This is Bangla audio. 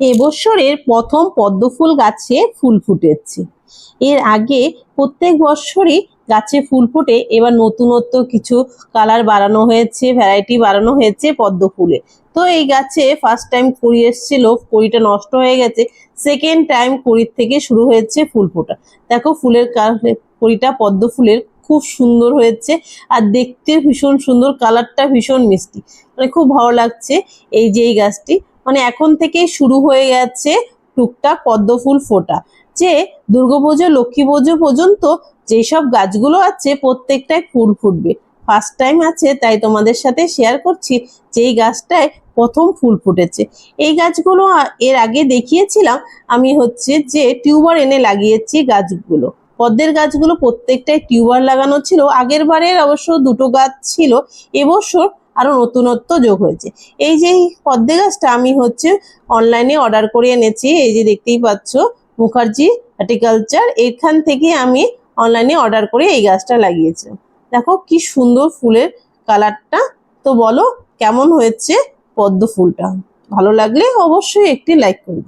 এবছরের প্রথম পদ্ম ফুল গাছে ফুল ফুটেছে। এর আগে প্রত্যেক বছরই গাছে ফুল ফোটে, এবার নতুনত্ব কিছু কালার বাড়ানো হয়েছে, ভ্যারাইটি বাড়ানো হয়েছে পদ্ম ফুলে। তো এই গাছে ফার্স্ট টাইম কুড়ি এসেছিল, কুড়িটা নষ্ট হয়ে গেছে। সেকেন্ড টাইম কুড়ির থেকে শুরু হয়েছে ফুল ফোটা। দেখো ফুলের কুড়িটা পদ্ম ফুলের খুব সুন্দর হয়েছে, আর দেখতে ভীষণ সুন্দর, কালারটা ভীষণ মিষ্টি, মানে খুব ভালো লাগছে। এই যে এই গাছটি মানে এখন থেকেই শুরু হয়ে গেছে টুকটাক পদ্ম ফুল ফোটা। যে দুর্গাপুজো লক্ষ্মী পুজো পর্যন্ত যেসব গাছগুলো আছে প্রত্যেকটাই ফুল ফুটবে। ফার্স্ট টাইম আছে তাই তোমাদের সাথে শেয়ার করছি যে এই গাছটায় প্রথম ফুল ফুটেছে। এই গাছগুলো এর আগে দেখিয়েছিলাম আমি, হচ্ছে যে টিউবার এনে লাগিয়েছি গাছগুলো। পদ্মের গাছগুলো প্রত্যেকটাই টিউবার লাগানো ছিল, আগের বারের অবশ্য দুটো গাছ ছিল, এবছর আরো নতুনত্ব যোগ হয়েছে। এই যে পদ্মে গাছটা আমি হচ্ছে অনলাইনে অর্ডার করে এনেছি, এই যে দেখতেই পাচ্ছ মুখার্জি হর্টিকালচার, এখান থেকে আমি অনলাইনে অর্ডার করে এই গাছটা লাগিয়েছি। দেখো কি সুন্দর ফুলের কালারটা। তো বলো কেমন হয়েছে পদ্ম ফুলটা? ভালো লাগলে অবশ্যই একটি লাইক করে দিও।